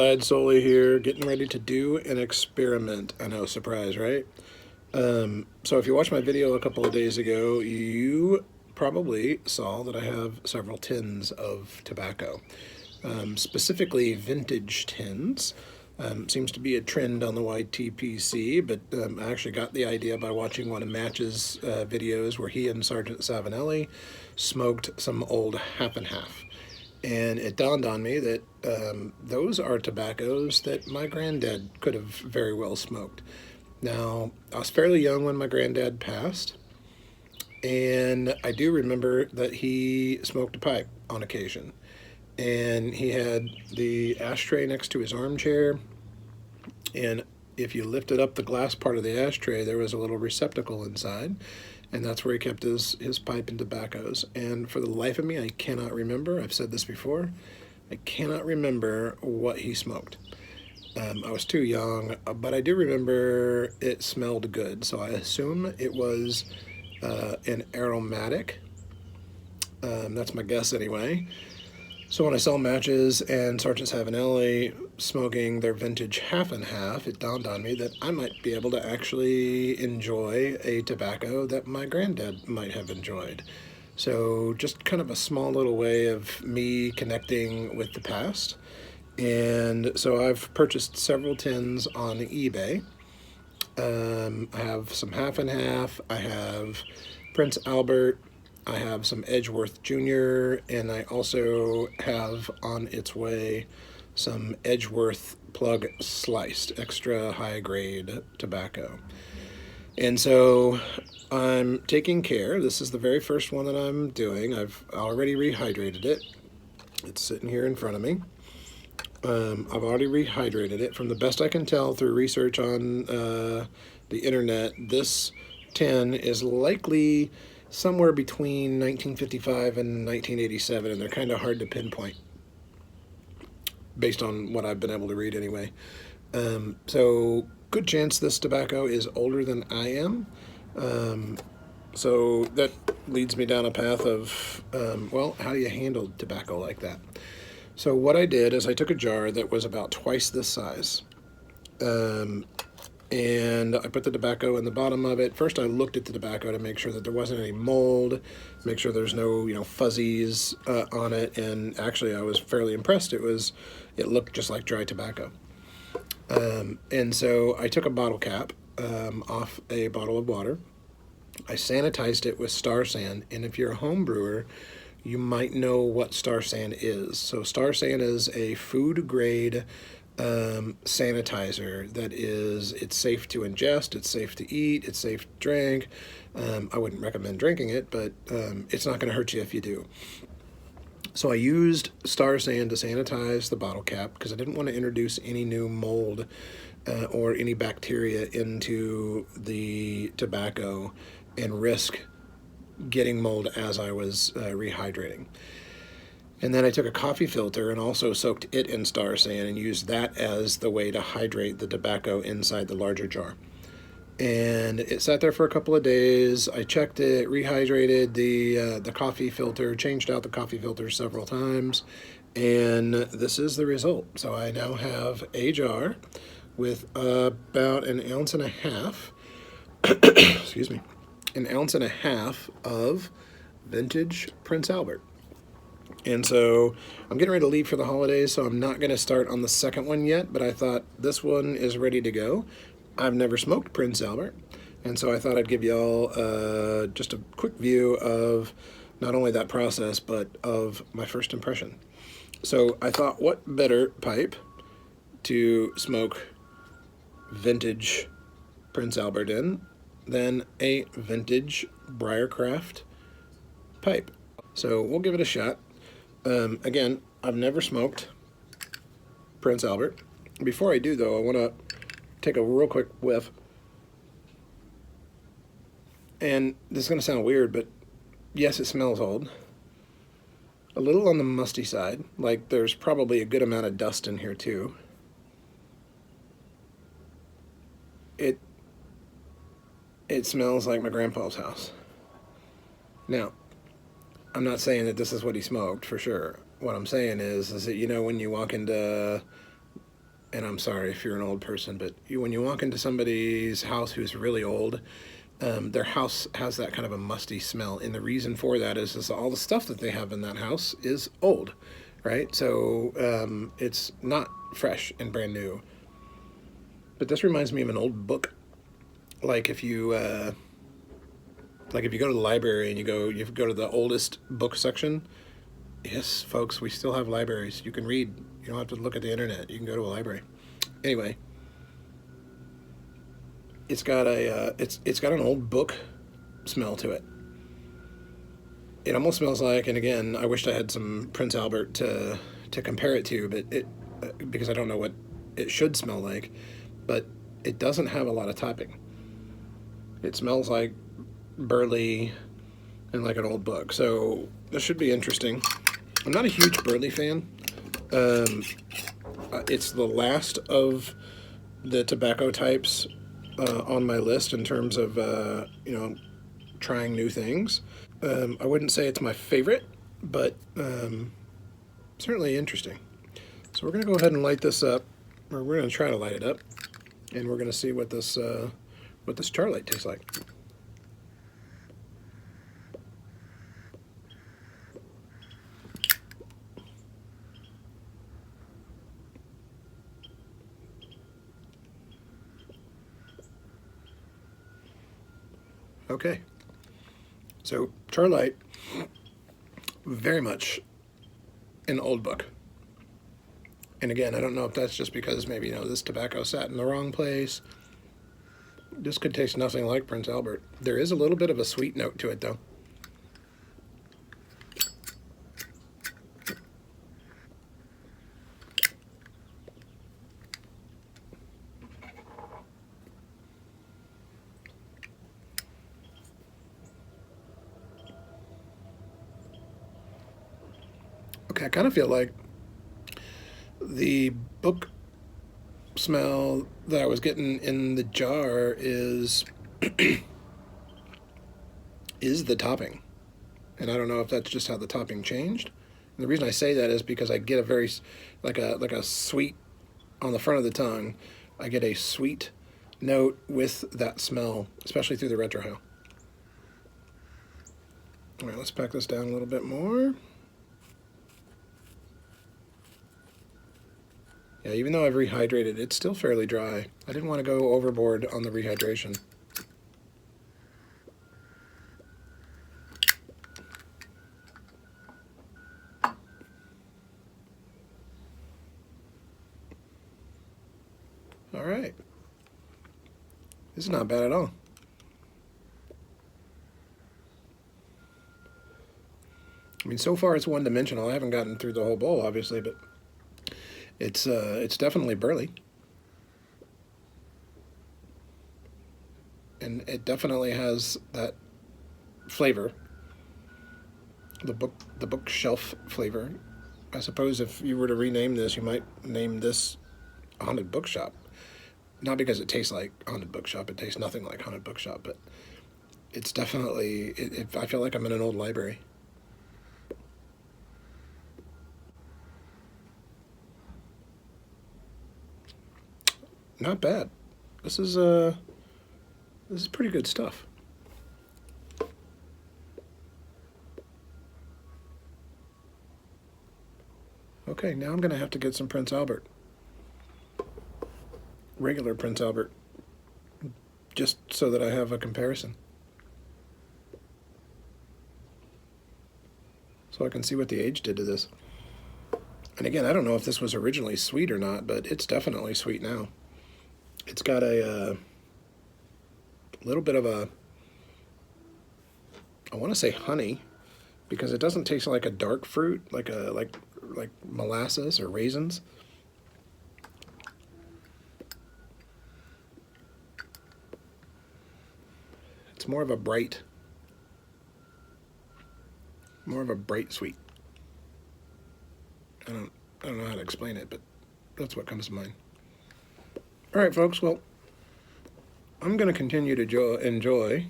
Grandad Solely here, getting ready to do an experiment. I know, surprise, right? So if you watched my video a couple of days ago, you probably saw that I have several tins of tobacco, specifically vintage tins. Seems to be a trend on the YTPC, but I actually got the idea by watching one of Match's videos where he and Sergeant Savinelli smoked some old half and half. And it dawned on me that those are tobaccos that my granddad could have very well smoked. Now, I was fairly young when my granddad passed, and I do remember that he smoked a pipe on occasion. And he had the ashtray next to his armchair, and if you lifted up the glass part of the ashtray, there was a little receptacle inside, and that's where he kept his pipe and tobaccos. And for the life of me, I cannot remember. I've said this before. I cannot remember what he smoked. I was too young, but I do remember it smelled good, so I assume it was an aromatic. That's my guess anyway. So when I saw Matches and Sergeant Savinelli smoking their vintage half and half, it dawned on me that I might be able to actually enjoy a tobacco that my granddad might have enjoyed. So just kind of a small little way of me connecting with the past. And so I've purchased several tins on eBay. I have some half and half. I have Prince Albert. I have some Edgeworth Jr., and I also have on its way some Edgeworth Plug Sliced, extra high grade tobacco. And so I'm taking care. This is the very first one that I'm doing. I've already rehydrated it. It's sitting here in front of me. I've already rehydrated it. From the best I can tell through research on the internet, this tin is likely somewhere between 1955 and 1987, and they're kind of hard to pinpoint based on what I've been able to read anyway. So good chance this tobacco is older than I am. So that leads me down a path of, well, how do you handle tobacco like that? So what I did is I took a jar that was about twice this size, and I put the tobacco in the bottom of it. First, I looked at the tobacco to make sure that there wasn't any mold, make sure there's no, fuzzies on it. And actually, I was fairly impressed. It looked just like dry tobacco. And so I took a bottle cap off a bottle of water. I sanitized it with Star San, and if you're a home brewer, you might know what Star San is. So Star San is a food grade sanitizer that it's safe to ingest, it's safe to eat, it's safe to drink. I wouldn't recommend drinking it, but it's not going to hurt you if you do. So I used Star San to sanitize the bottle cap because I didn't want to introduce any new mold or any bacteria into the tobacco and risk getting mold as I was rehydrating. And then I took a coffee filter and also soaked it in Star San and used that as the way to hydrate the tobacco inside the larger jar. And it sat there for a couple of days. I checked it, rehydrated the coffee filter, changed out the coffee filter several times, and this is the result. So I now have a jar with about an ounce and a half, excuse me, an ounce and a half of vintage Prince Albert. And so I'm getting ready to leave for the holidays, so I'm not going to start on the second one yet, but I thought this one is ready to go. I've never smoked Prince Albert, and so I thought I'd give y'all just a quick view of not only that process, but of my first impression. So I thought, what better pipe to smoke vintage Prince Albert in than a vintage Briarcraft pipe. So we'll give it a shot. Again, I've never smoked Prince Albert. Before I do, though, I want to take a real quick whiff. And this is going to sound weird, but yes, it smells old. A little on the musty side, like there's probably a good amount of dust in here too. It smells like my grandpa's house. Now, I'm not saying that this is what he smoked, for sure. What I'm saying is that, when you walk into and I'm sorry if you're an old person, but when you walk into somebody's house who's really old, their house has that kind of a musty smell, and the reason for that is all the stuff that they have in that house is old, right? So it's not fresh and brand new. But this reminds me of an old book. Like if you go to the library and you go to the oldest book section. Yes, folks, we still have libraries. You can read. You don't have to look at the internet. You can go to a library. Anyway, it's got an old book smell to it. It almost smells like, and again, I wished I had some Prince Albert to compare it to, but because I don't know what it should smell like, but it doesn't have a lot of topping. It smells like burley and like an old book. So this should be interesting. I'm not a huge burley fan. It's the last of the tobacco types on my list in terms of trying new things. I wouldn't say it's my favorite, but certainly interesting. So we're going to go ahead and light this up, or we're going to try to light it up, and we're going to see what this Charlight tastes like. Okay, so Charlight, very much an old book. And again, I don't know if that's just because maybe this tobacco sat in the wrong place. This could taste nothing like Prince Albert. There is a little bit of a sweet note to it, though. Okay, I kind of feel like the book smell that I was getting in the jar is the topping. And I don't know if that's just how the topping changed. And the reason I say that is because I get a very, like a sweet, on the front of the tongue, I get a sweet note with that smell, especially through the retrohale. All right, let's pack this down a little bit more. Yeah, even though I've rehydrated, it's still fairly dry. I didn't want to go overboard on the rehydration. All right. This is not bad at all. I mean, so far it's one-dimensional. I haven't gotten through the whole bowl, obviously, but it's definitely burley. And it definitely has that flavor, the bookshelf flavor. I suppose if you were to rename this, you might name this Haunted Bookshop. Not because it tastes like Haunted Bookshop, it tastes nothing like Haunted Bookshop, but it's definitely, I feel like I'm in an old library. Not bad. This is pretty good stuff. Okay, now I'm gonna have to get some Prince Albert. Regular Prince Albert. Just so that I have a comparison. So I can see what the age did to this. And again, I don't know if this was originally sweet or not, but it's definitely sweet now. It's got a little bit of a, I want to say honey, because it doesn't taste like a dark fruit, like molasses or raisins. It's more of a bright sweet. I don't know how to explain it, but that's what comes to mind. All right, folks. Well, I'm going to continue to enjoy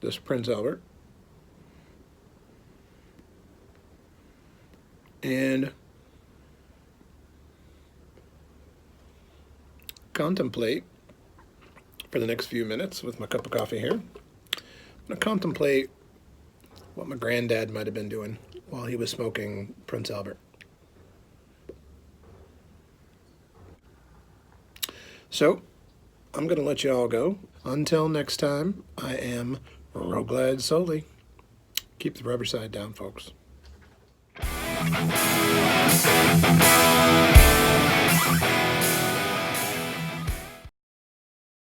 this Prince Albert, and contemplate for the next few minutes with my cup of coffee here. I'm going to contemplate what my granddad might have been doing while he was smoking Prince Albert. So, I'm going to let you all go. Until next time, I am Grandad Solely. Keep the rubber side down, folks.